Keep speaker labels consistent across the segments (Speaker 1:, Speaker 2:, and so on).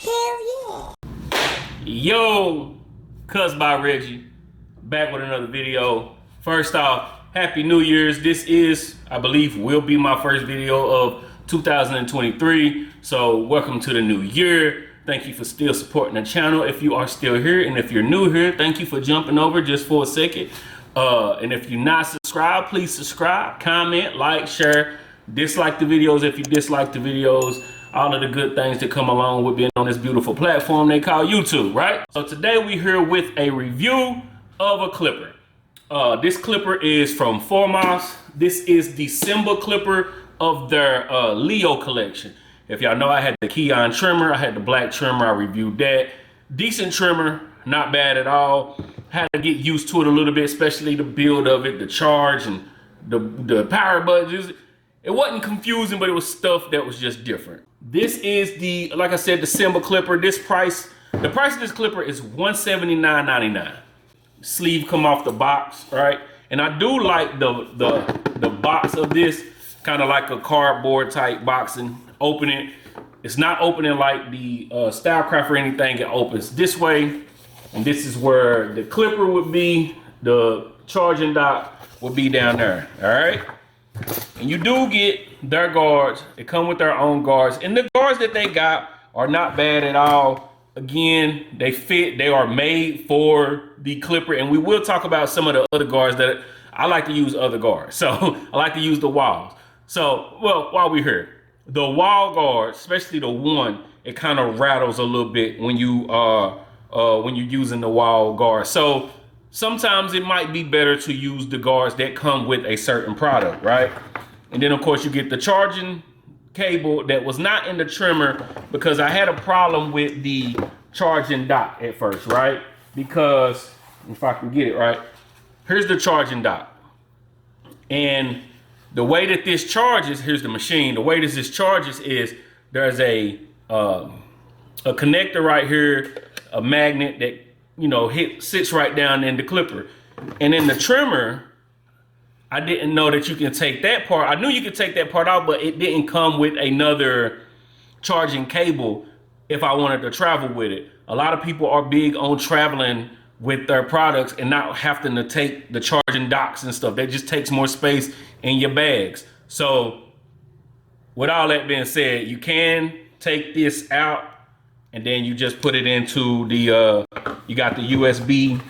Speaker 1: Hell yeah.
Speaker 2: Yo, Cuz by Reggie, back with another video. First off, Happy New Year's. This is, I believe, will be my first video of 2023. So welcome to the new year. Thank you for still supporting the channel. If you are still here, and if you're new here, thank you for jumping over just for a second. And if you're not subscribed, please subscribe, comment, like, share, dislike the videos if you dislike the videos. All of the good things that come along with being on this beautiful platform they call YouTube, right? So today we're here with a review of a clipper. This clipper is from 4MAS. This is the Simba clipper of their Leo collection. If y'all know, I had the Keon trimmer, I had the black trimmer, I reviewed that. Decent trimmer, not bad at all. Had to get used to it a little bit, especially the build of it, the charge and the power buttons. It wasn't confusing, but it was stuff that was just different. This is the, like I said, the Simba clipper. The price of this clipper is $179.99. Sleeve come off the box, right? And I do like the box of this, kind of like a cardboard type box, and open it. It's not opening like the Stylecraft or anything. It opens this way, and this is where the clipper would be. The charging dock would be down there, all right? And you do get their guards. They come with their own guards. And the guards that they got are not bad at all. Again, they fit. They are made for the clipper. And we will talk about some of the other guards that I like to use other guards. So I like to use the walls. So, well, while we're here, the wall guard, especially the one, it kind of rattles a little bit when you're using the wall guard. So sometimes it might be better to use the guards that come with a certain product, right? And then of course you get the charging cable that was not in the trimmer, because I had a problem with the charging dock at first, right? Because if I can get it right, here's the charging dock. And the way that this charges, here's the machine. The way that this charges is there's a connector right here, a magnet that, you know, sits right down in the clipper. And in the trimmer, I didn't know that you can take that part. I knew you could take that part out, but it didn't come with another charging cable if I wanted to travel with it. A lot of people are big on traveling with their products and not having to take the charging docks and stuff. That just takes more space in your bags. So with all that being said, you can take this out, and then you just put it into the, you got the USB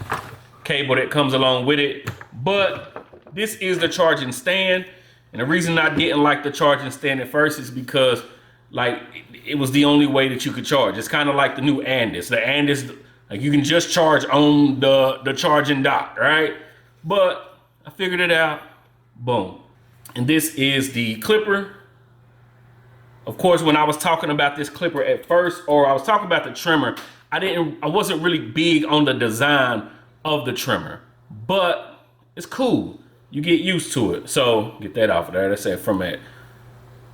Speaker 2: cable that comes along with it. But this is the charging stand. And the reason I didn't like the charging stand at first is because, like, it was the only way that you could charge. It's kind of like the new Andis. The Andis, like, you can just charge on the charging dock, right? But I figured it out, boom. And this is the clipper. Of course, when I was talking about this clipper at first, or I was talking about the trimmer, I wasn't really big on the design of the trimmer, but it's cool. You get used to it. So get that off of there. That's from that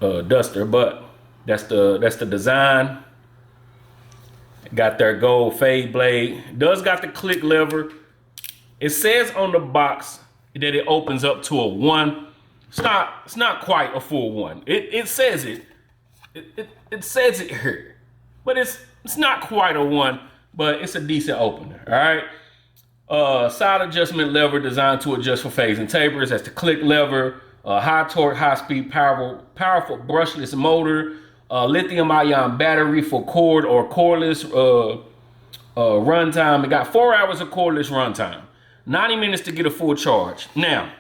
Speaker 2: duster, but that's the design. Got their gold fade blade. It does got the click lever. It says on the box that it opens up to a 1. It's not quite a full 1. It says it. It says it here, but it's not quite a 1, but it's a decent opener. All right. Side adjustment lever designed to adjust for phase and tapers. That's the click lever. High torque, high speed, powerful brushless motor. Lithium ion battery for cord or cordless runtime. It got 4 hours of cordless runtime. 90 minutes to get a full charge. Now,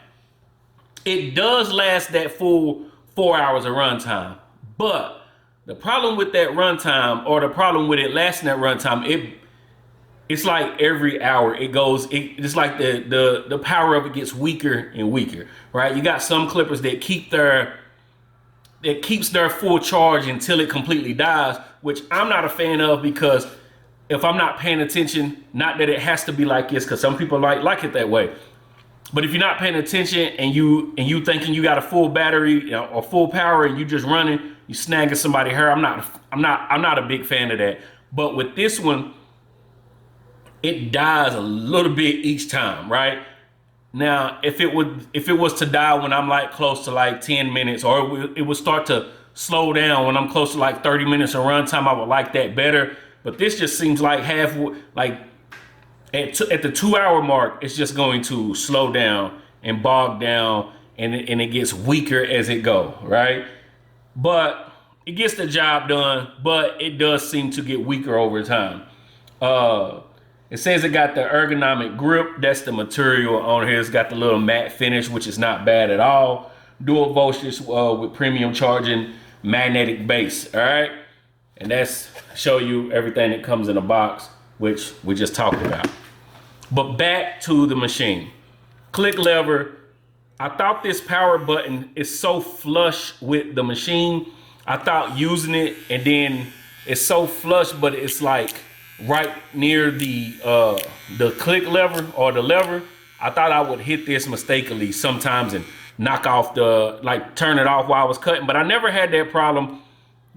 Speaker 2: it does last that full 4 hours of runtime, but the problem with that runtime, or the problem with it lasting that runtime, it's like every hour it goes, it's like the power of it gets weaker and weaker, right? You got some clippers that keeps their full charge until it completely dies, which I'm not a fan of, because if I'm not paying attention, not that it has to be like this, because some people like it that way. But if you're not paying attention and you thinking you got a full battery, you know, or full power, and you just running, you snagging somebody hair, I'm not a big fan of that. But with this one, it dies a little bit each time, right? Now, if it was to die when I'm like close to like 10 minutes, or it would start to slow down when I'm close to like 30 minutes of runtime, I would like that better. but this just seems like like at the 2-hour mark, it's just going to slow down and bog down, and it gets weaker as it go, right? But it gets the job done, but it does seem to get weaker over time. It says it got the ergonomic grip. That's the material on here. It's got the little matte finish, which is not bad at all. Dual voltage with premium charging, magnetic base, all right? And that's show you everything that comes in the box, which we just talked about. But back to the machine. Click lever. I thought this power button is so flush with the machine. I thought using it, and then it's so flush, but it's like right near the click lever or the lever. I thought I would hit this mistakenly sometimes and knock off turn it off while I was cutting, but I never had that problem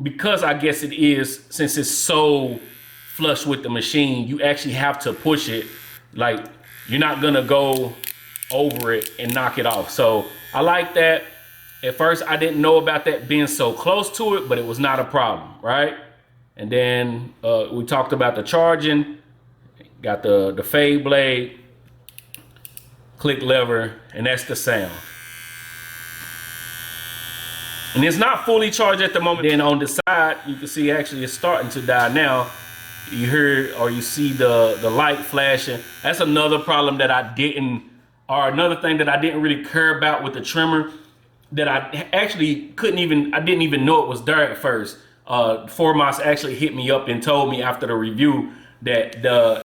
Speaker 2: because I guess it is, since it's so flush with the machine, you actually have to push it. Like, you're not gonna go over it and knock it off. So I like that. At first, I didn't know about that being so close to it, but it was not a problem, right? And then we talked about the charging, got the fade blade, click lever, and that's the sound. And it's not fully charged at the moment. Then on the side, you can see actually it's starting to die now. You hear or you see the light flashing. That's another problem that I didn't, or another thing that I didn't really care about with the trimmer, that I actually I didn't even know it was there at first. 4MAS actually hit me up and told me after the review that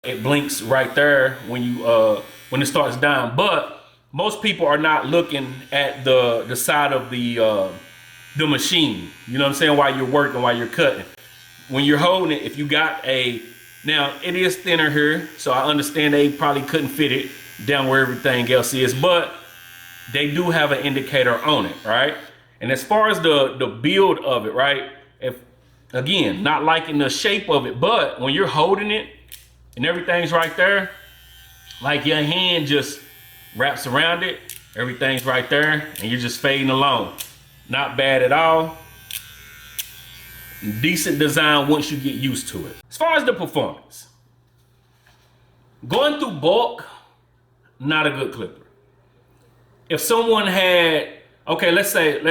Speaker 2: it blinks right there when when it starts dying. But most people are not looking at the side of the machine. You know what I'm saying? While you're working, while you're cutting. When you're holding it, if you got now it is thinner here, so I understand they probably couldn't fit it down where everything else is, but they do have an indicator on it, right? And as far as the build of it, right? If, again, not liking the shape of it, but when you're holding it and everything's right there, like your hand just wraps around it, everything's right there, and you're just fading along. Not bad at all. Decent design once you get used to it. As far as the performance, going through bulk, not a good clipper. If someone had, okay, let's take,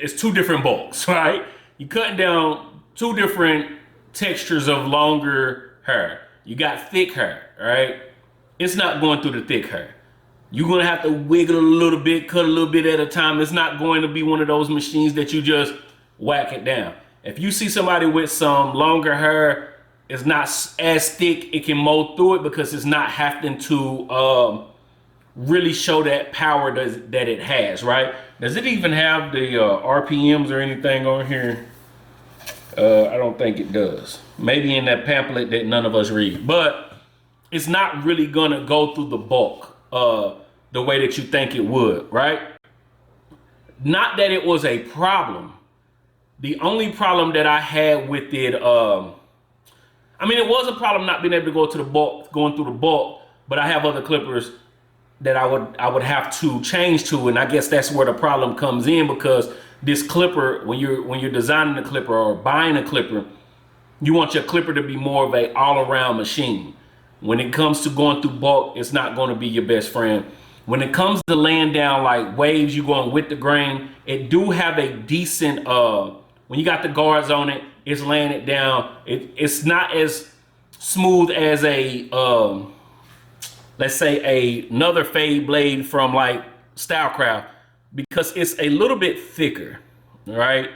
Speaker 2: it's 2 different bulks, right? You're cutting down 2 different textures of longer hair. You got thick hair, right? It's not going through the thick hair. You're gonna have to wiggle a little bit, cut a little bit at a time. It's not going to be one of those machines that you just whack it down. If you see somebody with some longer hair, it's not as thick, it can mold through it because it's not having to really show that power that it has, right? Does it even have the RPMs or anything on here? I don't think it does. Maybe in that pamphlet that none of us read, but it's not really gonna go through the bulk the way that you think it would, right? Not that it was a problem. The only problem that I had with it, I mean, it was a problem not being able to go to the bulk, going through the bulk, but I have other clippers that I would have to change to, and I guess that's where the problem comes in, because this clipper, when you're designing a clipper or buying a clipper, you want your clipper to be more of a all-around machine. When it comes to going through bulk, it's not going to be your best friend. When it comes to laying down like waves, you going with the grain, it do have a decent, when you got the guards on it, it's laying it down. It's not as smooth as a, let's say another fade blade from like Stylecraft, because it's a little bit thicker, right?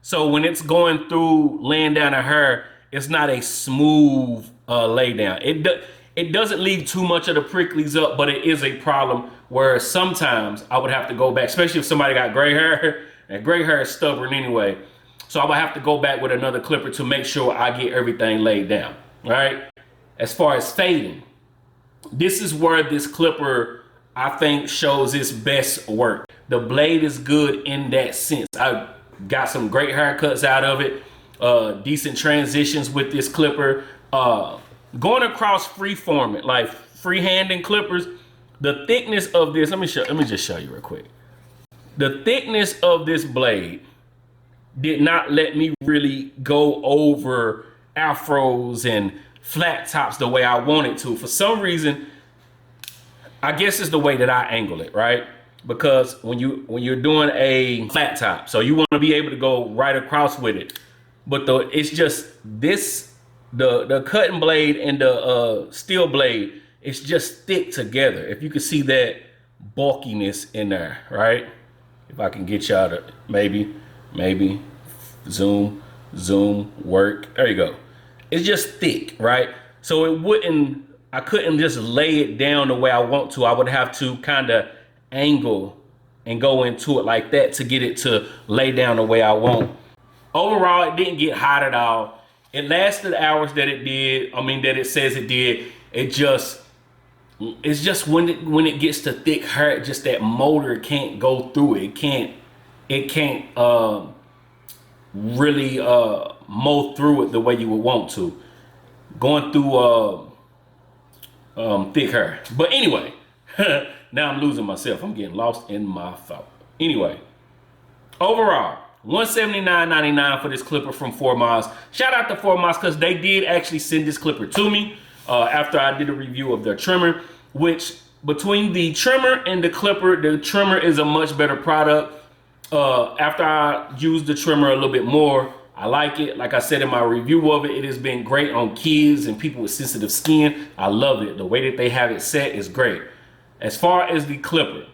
Speaker 2: So when it's going through laying down a hair, it's not a smooth lay down. It doesn't leave too much of the pricklies up, but it is a problem where sometimes I would have to go back, especially if somebody got gray hair, and gray hair is stubborn anyway. So I would have to go back with another clipper to make sure I get everything laid down, right? As far as fading, this is where this clipper, I think, shows its best work. The blade is good in that sense. I got some great haircuts out of it, decent transitions with this clipper. Going across freeforming, like freehanding clippers, the thickness of this, let me just show you real quick. The thickness of this blade did not let me really go over afros and flat tops the way I want it to. For some reason, I guess it's the way that I angle it, right? Because when you're doing a flat top, so you want to be able to go right across with it, but it's just this, the cutting blade and the steel blade, it's just thick together. If you can see that bulkiness in there, right? If I can get y'all to maybe zoom, work. There you go. It's just thick, right? So I couldn't just lay it down the way I want to. I would have to kind of angle and go into it like that to get it to lay down the way I want. Overall, it didn't get hot at all. It lasted the hours that it did. That it says it did. It's just when it gets to thick hair, just that motor can't go through it. It can't really mow through it the way you would want to. Going through thick hair. But anyway, now I'm losing myself. I'm getting lost in my thought. Anyway, overall, $179.99 for this clipper from 4MAS. Shout out to 4MAS because they did actually send this clipper to me after I did a review of their trimmer, which between the trimmer and the trimmer is a much better product. After I used the trimmer a little bit more, I like it. Like I said in my review of it, it has been great on kids and people with sensitive skin. I love it. The way that they have it set is great. As far as the clipper,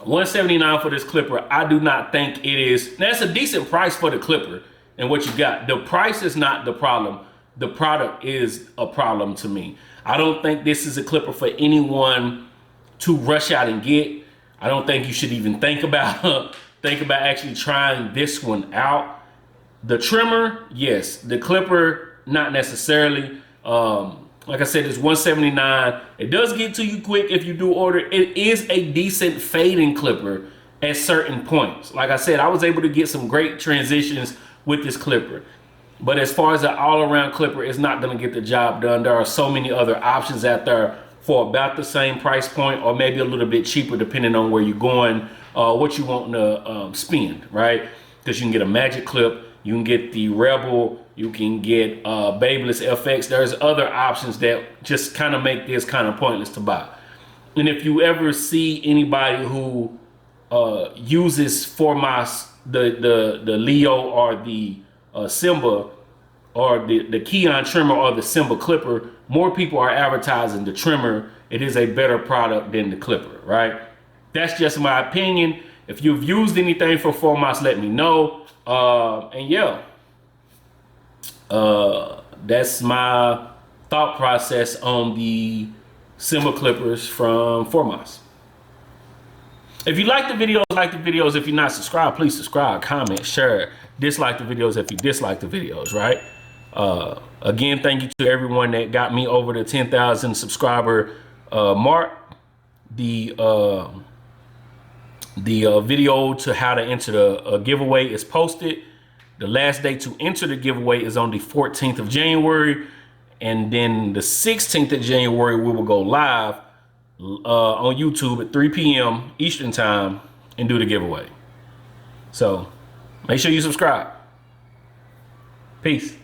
Speaker 2: $179 for this clipper, I do not think it is. Now, it's a decent price for the clipper and what you got. The price is not the problem. The product is a problem to me. I don't think this is a clipper for anyone to rush out and get. I don't think you should even think about actually trying this one out. The trimmer, yes. The clipper, not necessarily. Like I said, it's $179. It does get to you quick if you do order. It is a decent fading clipper at certain points. Like I said, I was able to get some great transitions with this clipper. But as far as an all-around clipper, it's not going to get the job done. There are so many other options out there for about the same price point or maybe a little bit cheaper depending on where you're going, what you want to spend, right? Because you can get a Magic Clip, you can get the Rebel, you can get Babeless FX. There's other options that just kind of make this kind of pointless to buy. And if you ever see anybody who uses 4MAS, the Leo or the Simba or the Keon trimmer or the Simba clipper, more people are advertising the trimmer. It is a better product than the clipper, right? That's just my opinion. If you've used anything from 4MAS, let me know. And yeah, that's my thought process on the Simba clippers from 4MAS. If you like the videos, if you're not subscribed, please subscribe, comment, share. Dislike the videos if you dislike the videos, right? Again, thank you to everyone that got me over the 10,000 subscriber mark. The video to how to enter the giveaway is posted. The last day to enter the giveaway is on the 14th of January. And then the 16th of January, we will go live on YouTube at 3 p.m. Eastern time and do the giveaway. So make sure you subscribe. Peace.